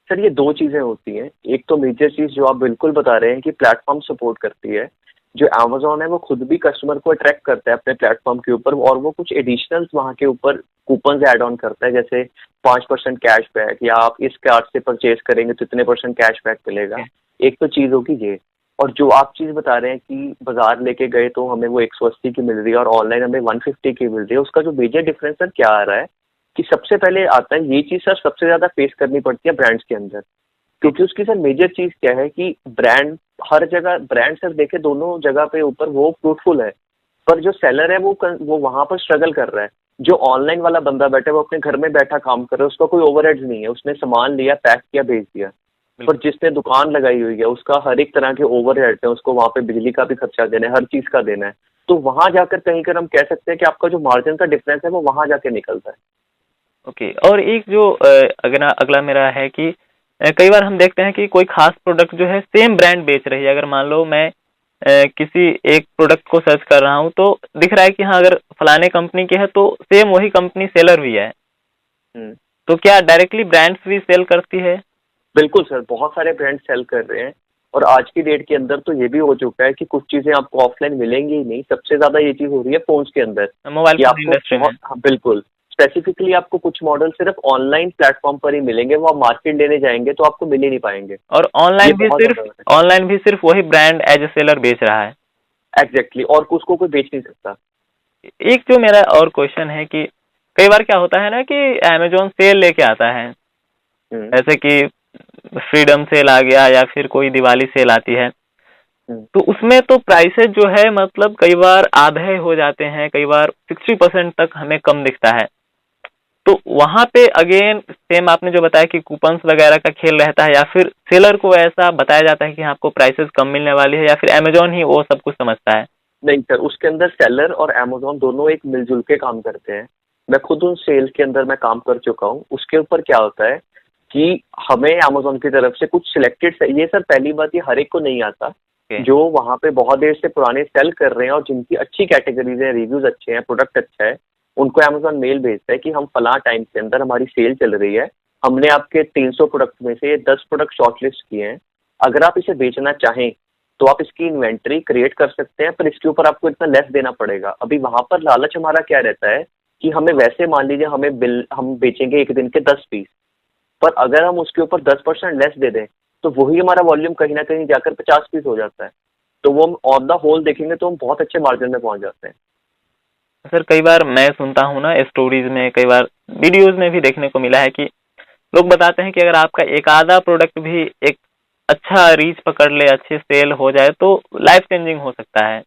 A: सर ये दो चीजें होती हैं। एक तो मेजर चीज जो आप बिल्कुल बता रहे हैं कि प्लेटफॉर्म सपोर्ट करती है। जो अमेजोन है वो खुद भी कस्टमर को अट्रैक्ट करता है अपने प्लेटफॉर्म के ऊपर, और वो कुछ एडिशनल्स वहाँ के ऊपर कूपन ऐड ऑन करता है, जैसे 5% कैशबैक, या आप इस कार्ड से परचेज करेंगे तो इतने % कैशबैक मिलेगा। एक तो चीज होगी ये। और जो आप चीज बता रहे हैं कि बाजार लेके गए तो हमें वो 180 की मिल रही है और ऑनलाइन हमें 150 की मिल रही है, उसका जो मेजर डिफरेंस सर क्या आ रहा है कि सबसे पहले आता है ये चीज सर सबसे ज्यादा फेस करनी पड़ती है ब्रांड्स के अंदर। क्योंकि उसकी सर मेजर चीज क्या है कि ब्रांड हर जगह, ब्रांड सर देखे दोनों जगह पे ऊपर वो फ्रूटफुल है, पर जो सेलर है वो वहां पर स्ट्रगल कर रहा है। जो ऑनलाइन वाला बंदा बैठा है वो अपने घर में बैठा काम कर रहा है, उसका कोई ओवरहेड्स नहीं है, उसने सामान लिया, पैक किया, भेज दिया। पर जिसने दुकान लगाई हुई है उसका हर एक तरह के ओवरहेड है, उसको वहां पे बिजली का भी खर्चा देना है, हर चीज का देना है। तो वहां जाकर कहीं कर हम कह सकते हैं कि आपका जो मार्जिन का डिफरेंस है वो वहां जाके निकलता है।
B: ओके और एक जो अगला मेरा है कि कई बार हम देखते हैं कि कोई खास प्रोडक्ट जो है सेम ब्रांड बेच रही है। अगर मान लो मैं किसी एक प्रोडक्ट को सर्च कर रहा हूँ तो दिख रहा है कि हाँ अगर फलाने कंपनी की है तो सेम वही कंपनी सेलर भी है। तो क्या डायरेक्टली ब्रांड्स भी सेल करती है?
A: बिल्कुल सर, बहुत सारे ब्रांड सेल कर रहे हैं और आज की डेट के अंदर तो ये भी हो चुका है कि कुछ चीजें आपको ऑफलाइन मिलेंगी ही नहीं। सबसे ज्यादा ये चीज हो रही है फोन्स के अंदर
B: मोबाइल
A: कि
B: फोन
A: आपको
B: इंडस्ट्री में।
A: हाँ बिल्कुल, स्पेसिफिकली आपको कुछ मॉडल सिर्फ ऑनलाइन प्लेटफॉर्म पर ही मिलेंगे, वो आप मार्केट लेने जाएंगे तो आपको मिल ही नहीं पाएंगे।
B: और
A: ये बहुत ज्यादा है।
B: ऑनलाइन भी सिर्फ वही ब्रांड एज ए सेलर बेच रहा है।
A: एग्जैक्टली, और उसको कोई बेच नहीं सकता।
B: एक जो मेरा और क्वेश्चन है कि कई बार क्या होता है ना कि अमेजोन सेल लेके आता है, जैसे कि फ्रीडम सेल आ गया या फिर कोई दिवाली सेल आती है, तो उसमें तो प्राइसेस जो है मतलब कई बार आधे हो जाते हैं, कई बार 60% तक हमें कम दिखता है। तो वहां पे अगेन सेम आपने जो बताया कि कूपन्स वगैरह का खेल रहता है, या फिर सेलर को ऐसा बताया जाता है कि आपको प्राइसेस कम मिलने वाली है, या फिर अमेजोन ही वो सब कुछ समझता है?
A: नहीं सर, उसके अंदर सेलर और अमेजोन दोनों एक मिलजुल के काम करते हैं। मैं खुद उन सेल के अंदर मैं काम कर चुका हूँ। उसके ऊपर क्या होता है कि हमें अमेजोन की तरफ से कुछ सिलेक्टेड, ये सर पहली बात, ये हर एक को नहीं आता। जो वहाँ पे बहुत देर से पुराने सेल कर रहे हैं और जिनकी अच्छी कैटेगरीज है, रिव्यूज अच्छे हैं, प्रोडक्ट अच्छा है, उनको अमेजोन मेल भेजता है कि हम फला टाइम के अंदर हमारी सेल चल रही है, हमने आपके 300 प्रोडक्ट में से 10 प्रोडक्ट शॉर्टलिस्ट किए हैं, अगर आप इसे बेचना चाहें तो आप इसकी इन्वेंट्री क्रिएट कर सकते हैं, पर इसके ऊपर आपको इतना लेस देना पड़ेगा। अभी वहां पर लालच हमारा क्या रहता है कि हमें वैसे मान लीजिए हमें बिल हम बेचेंगे एक दिन के 10 पीस, पर अगर हम उसके ऊपर 10% लेस दे दें तो वही हमारा वॉल्यूम कहीं ना कहीं जाकर 50 पीस हो जाता है। तो वो हम ऑन द होल देखेंगे तो हम बहुत अच्छे मार्जिन में पहुंच जाते हैं।
B: सर कई बार मैं सुनता हूँ ना स्टोरीज में, कई बार वीडियोज में भी देखने को मिला है कि लोग बताते हैं कि अगर आपका एक आधा प्रोडक्ट भी एक अच्छा रीच पकड़ ले, अच्छे सेल हो जाए तो लाइफ चेंजिंग हो सकता है।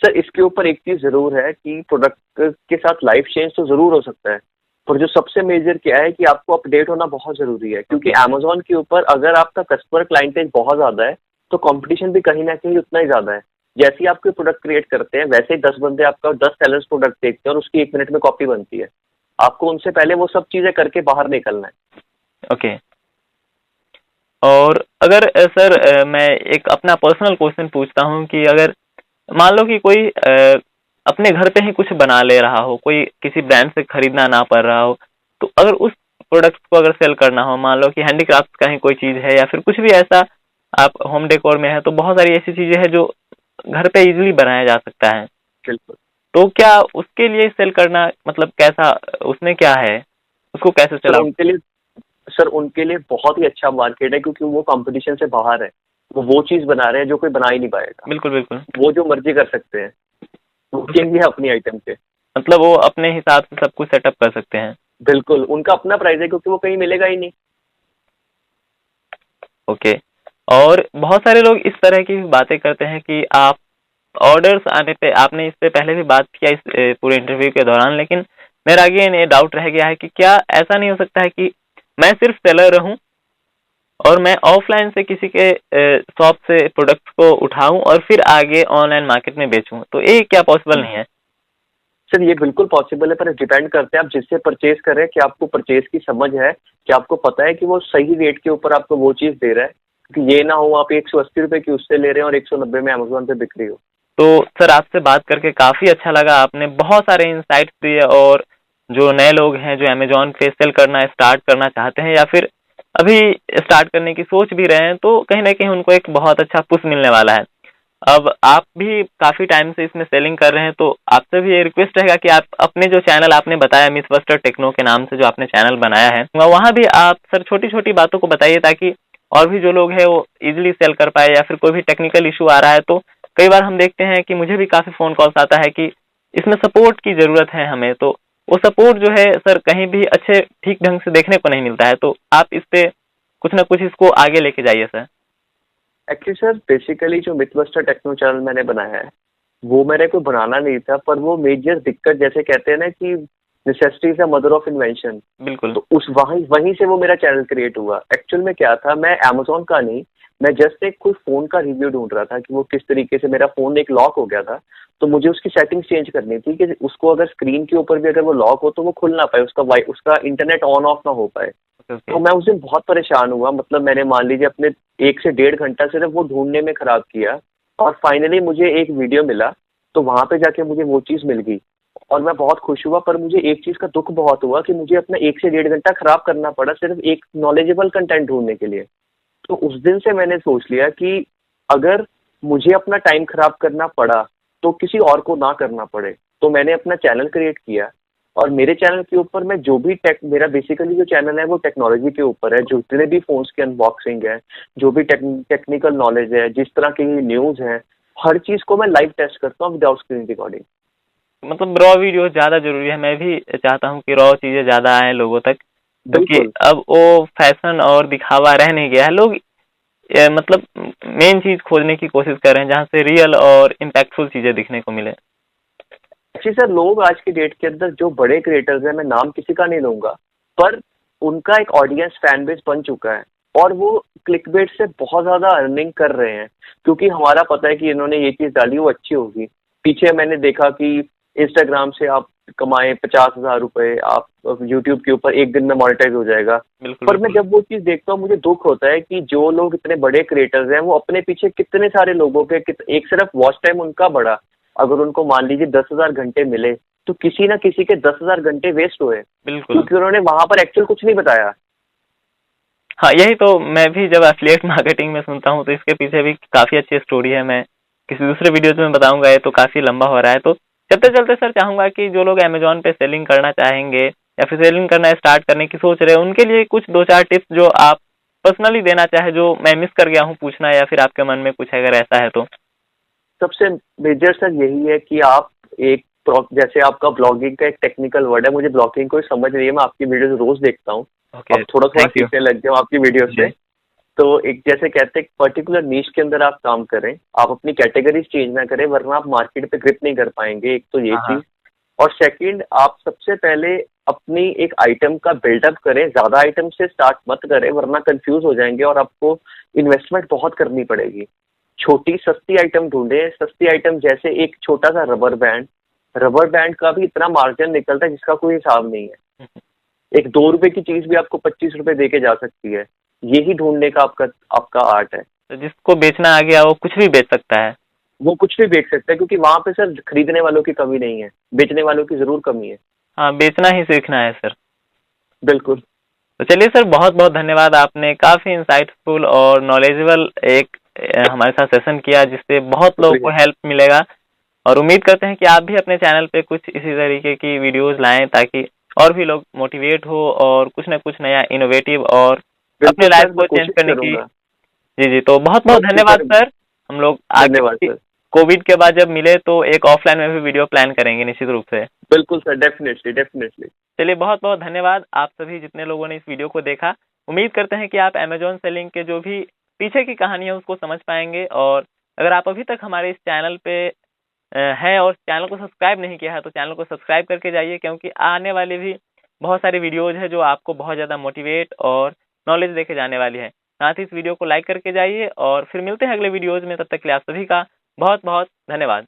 A: सर इसके ऊपर एक चीज जरूर है कि प्रोडक्ट के साथ लाइफ चेंज तो जरूर हो सकता है, पर जो सबसे मेजर क्या है कि आपको अपडेट होना बहुत जरूरी है। क्योंकि अमेजोन के ऊपर अगर आपका कस्टमर क्लाइंटेज बहुत ज्यादा है तो कंपटीशन भी कहीं ना कहीं उतना ही ज्यादा है। जैसे ही आपके प्रोडक्ट क्रिएट करते हैं वैसे ही 10 बंदे आपका 10 सेलर्स प्रोडक्ट देखते हैं और उसकी 1 मिनट में कॉपी बनती है। आपको उनसे पहले वो सब चीजें करके बाहर निकलना है।
B: ओके। और अगर सर मैं एक अपना पर्सनल क्वेश्चन पूछता हूँ कि अगर मान लो कि कोई अपने घर पे ही कुछ बना ले रहा हो, कोई किसी ब्रांड से खरीदना ना पड़ रहा हो, तो अगर उस प्रोडक्ट को अगर सेल करना हो, मान लो कि हैंडीक्राफ्ट का ही कोई चीज है या फिर कुछ भी ऐसा आप होम डेकोर में है, तो बहुत सारी ऐसी चीजें हैं जो घर पे इजीली बनाया जा सकता है।
A: बिल्कुल।
B: तो क्या उसके लिए सेल करना मतलब कैसा, उसमें क्या है, उसको कैसे
A: सर
B: चला?
A: उनके लिए बहुत ही अच्छा मार्केट है क्योंकि वो कंपटीशन से बाहर है। वो चीज बना रहे हैं जो कोई बना ही नहीं पाएगा।
B: बिल्कुल बिल्कुल।
A: वो जो मर्जी कर सकते हैं, बुकिंग भी है अपनी आइटम पे।
B: मतलब वो अपने हिसाब से सब कुछ सेटअप कर सकते हैं।
A: बिल्कुल, उनका अपना प्राइस है क्योंकि वो कहीं मिलेगा ही नहीं।
B: ओके। और बहुत सारे लोग इस तरह की बातें करते हैं कि आप ऑर्डर्स आने पे, आपने इस पे पहले भी बात किया इस पूरे इंटरव्यू के दौरान, लेकिन मेरा अगेन ये डाउट रह गया है कि क्या ऐसा नहीं हो सकता है कि मैं सिर्फ सेलर रहूं और मैं ऑफलाइन से किसी के शॉप से प्रोडक्ट को उठाऊं और फिर आगे ऑनलाइन मार्केट में बेचूं? तो ये क्या पॉसिबल नहीं है?
A: सर ये बिल्कुल पॉसिबल है, पर डिपेंड करते हैं आप जिससे परचेज कर रहे हैं कि आपको परचेज की समझ है, कि आपको पता है कि वो सही रेट के ऊपर आपको वो चीज़ दे रहा है, कि ये ना हो आप 180 रुपये की उससे ले रहे हैं और 190 में अमेजोन पे बिक रही हो।
B: तो सर आपसे बात करके काफ़ी अच्छा लगा, आपने बहुत सारे इंसाइट्स दिए। और जो नए लोग हैं जो अमेजोन पे सेल करना स्टार्ट करना चाहते हैं या फिर अभी स्टार्ट करने की सोच भी रहे हैं, तो कहीं ना कहीं उनको एक बहुत अच्छा पुश मिलने वाला है। अब आप भी काफ़ी टाइम से इसमें सेलिंग कर रहे हैं, तो आपसे भी ये रिक्वेस्ट रहेगा कि आप अपने जो चैनल आपने बताया मिथबस्टर टेक्नो के नाम से जो आपने चैनल बनाया है, वहाँ भी आप सर छोटी छोटी बातों को बताइए ताकि और भी जो लोग हैं वो इजीली सेल कर पाए। या फिर कोई भी टेक्निकल इशू आ रहा है तो कई बार हम देखते हैं कि मुझे भी काफ़ी फ़ोन कॉल्स आता है कि इसमें सपोर्ट की ज़रूरत है हमें, तो वो सपोर्ट जो है सर कहीं भी अच्छे ठीक ढंग से देखने को नहीं मिलता है। तो आप इस पे कुछ ना कुछ इसको आगे लेके जाइए सर।
A: एक्चुअली सर बेसिकली जो मिथबस्टर टेक्नो चैनल मैंने बनाया है वो मेरे को बनाना नहीं था, पर वो मेजर दिक्कत, जैसे कहते हैं ना कि necessity is the mother of invention,
B: बिल्कुल।
A: तो उस वहीं वहीं से वो मेरा चैनल क्रिएट हुआ। एक्चुअल में क्या था, मैं अमेजोन का नहीं, मैं जस्ट एक कोई फ़ोन का रिव्यू ढूंढ रहा था कि वो किस तरीके से, मेरा फ़ोन एक लॉक हो गया था तो मुझे उसकी सेटिंग्स चेंज करनी थी कि उसको अगर स्क्रीन के ऊपर भी अगर वो लॉक हो तो वो खुल ना पाए, उसका इंटरनेट ऑन ऑफ ना हो पाए। तो मैं उस दिन बहुत परेशान हुआ, मतलब मैंने मान लीजिए अपने 1 से 1.5 घंटा सिर्फ वो ढूंढने में खराब किया और फाइनली मुझे एक वीडियो मिला, तो वहां पे जाके मुझे वो चीज मिल गई और मैं बहुत खुश हुआ। पर मुझे एक चीज का दुख बहुत हुआ कि मुझे अपना 1 से 1.5 घंटा खराब करना पड़ा सिर्फ एक नॉलेजेबल कंटेंट ढूंढने के लिए। तो उस दिन से मैंने सोच लिया कि अगर मुझे अपना टाइम खराब करना पड़ा तो किसी और को ना करना पड़े। तो मैंने अपना चैनल क्रिएट किया और मेरे चैनल के ऊपर मैं जो भी मेरा बेसिकली जो चैनल है वो टेक्नोलॉजी के ऊपर है। जितने भी फोन्स की अनबॉक्सिंग है, जो भी टेक्निकल नॉलेज है, जिस तरह की न्यूज है, हर चीज को मैं लाइव टेस्ट करता हूँ विदाउट स्क्रीन रिकॉर्डिंग।
B: मतलब रॉ वीडियो ज़्यादा ज़रूरी है। मैं भी चाहता हूँ कि रॉ चीज़ें ज़्यादा आएँ लोगों तक, क्योंकि
A: बिल्कुल
B: अब वो फैशन और दिखावा रह नहीं गया है। लोग मतलब मेन चीज़ खोजने की कोशिश कर रहे हैं, जहाँ से रियल और इम्पैक्टफुल चीज़ें दिखने को मिले।
A: एक्चुअली सर, लोग आज की डेट के अंदर जो बड़े क्रिएटर्स हैं, मैं नाम किसी का नहीं लूंगा, पर उनका एक ऑडियंस फैन बेस बन चुका है और वो क्लिकबेट से बहुत ज्यादा अर्निंग कर रहे हैं, क्योंकि हमारा पता है कि इन्होंने ये चीज डाली वो अच्छी होगी। पीछे मैंने देखा कि इंस्टाग्राम से आप कमाए 50,000 रुपए, आप यूट्यूब के ऊपर एक दिन में मोनेटाइज हो जाएगा।
B: बिल्कुल
A: पर मैं
B: बिल्कुल।
A: जब वो चीज देखता हूँ मुझे दुख होता है कि जो लोग इतने बड़े क्रिएटर्स हैं वो अपने पीछे कितने सारे लोगों के एक सिर्फ वॉच टाइम उनका बड़ा, अगर उनको मान लीजिए 10,000 घंटे मिले तो किसी ना किसी के 10,000 घंटे वेस्ट हुए,
B: बिल्कुल।
A: क्योंकि उन्होंने वहां पर एक्चुअल कुछ नहीं बताया।
B: हाँ, यही तो मैं भी जब एफिलिएट मार्केटिंग में सुनता हूँ तो इसके पीछे भी काफ़ी अच्छी स्टोरी है। मैं किसी दूसरे वीडियोज़ में बताऊँगा, ये तो काफ़ी लंबा हो रहा है। तो चलते-चलते सर चाहूँगा कि जो लोग अमेज़न पे सेलिंग करना चाहेंगे या फिर सेलिंग करना स्टार्ट करने की सोच रहे हैं, उनके लिए कुछ 2-4 टिप्स जो आप पर्सनली देना चाहें, जो मैं मिस कर गया हूँ पूछना, या फिर आपके मन में कुछ अगर ऐसा है तो?
A: सबसे मेजर सर यही है कि आप एक जैसे आपका ब्लॉगिंग का एक टेक्निकल वर्ड है, मुझे ब्लॉगिंग कोई समझ नहीं है, मैं आपकी वीडियोस रोज देखता हूँ।
B: ओके,
A: अब थोड़ा थोड़ा
B: थैंक यू।
A: सीखने लग गया हूँ आपकी वीडियो
B: जी।
A: से। तो एक जैसे कहते हैं पर्टिकुलर नीश के अंदर आप काम करें, आप अपनी कैटेगरीज चेंज ना करें, वरना आप मार्केट पे ग्रिप नहीं कर पाएंगे। एक तो ये
B: हाँ, हाँ।
A: चीज। और सेकंड, आप सबसे पहले अपनी एक आइटम का बिल्डअप करें, ज्यादा आइटम से स्टार्ट मत करें वरना कंफ्यूज हो जाएंगे और आपको इन्वेस्टमेंट बहुत करनी पड़ेगी। छोटी सस्ती आइटम ढूंढे, सस्ती आइटम जैसे एक छोटा सा रबर बैंड। रबर बैंड का भी इतना मार्जिन निकलता है जिसका कोई हिसाब नहीं है। एक 2 रुपए की चीज भी आपको 25 रुपए दे के जा सकती है। यही ढूंढने का आपका आपका आर्ट है।
B: तो जिसको बेचना आ गया वो कुछ भी बेच सकता है।
A: वो कुछ भी बेच सकता है, क्योंकि वहां पे सर खरीदने वालों की कमी नहीं है, बेचने वालों की जरूर कमी है।
B: हाँ, बेचना ही सीखना है सर।
A: बिल्कुल।
B: तो चलिए सर, बहुत बहुत धन्यवाद। आपने काफ़ी इंसाइटफुल और नॉलेजेबल एक हमारे साथ सेशन किया, जिससे बहुत लोगों को
A: शुक्रिया।
B: हेल्प मिलेगा। और उम्मीद करते हैं कि आप भी अपने चैनल पे कुछ इसी तरीके की वीडियोस लाएं, ताकि और भी लोग मोटिवेट हो और कुछ ना कुछ नया इनोवेटिव और अपने
A: बिल्कुल
B: लाइफ
A: सर,
B: को
A: मैं
B: चेंज
A: कोशिश
B: करने की।
A: करूंगा।
B: जी जी, तो बहुत बहुत
A: आपकी
B: धन्यवाद
A: सर।
B: सर। हम लोग आगे
A: धन्यवाद
B: भी
A: सर।
B: कोविड के बाद जब मिले तो एक ऑफलाइन में भी वीडियो प्लान करेंगे निश्चित रूप से।
A: बिल्कुल सर, डेफिनेटली डेफिनेटली।
B: चलिए, बहुत बहुत धन्यवाद आप सभी जितने लोगों ने इस वीडियो को देखा। उम्मीद करते हैं कि आप अमेज़न सेलिंग के जो भी पीछे की कहानी है उसको समझ पाएंगे। और अगर आप अभी तक हमारे इस चैनल पे हैं और चैनल को सब्सक्राइब नहीं किया है तो चैनल को सब्सक्राइब करके जाइए, क्योंकि आने वाली भी बहुत सारी वीडियोज़ हैं जो आपको बहुत ज़्यादा मोटिवेट और नॉलेज देके जाने वाली है। साथ ही इस वीडियो को लाइक करके जाइए और फिर मिलते हैं अगले वीडियोज़ में। तब तक के लिए आप सभी का बहुत बहुत धन्यवाद।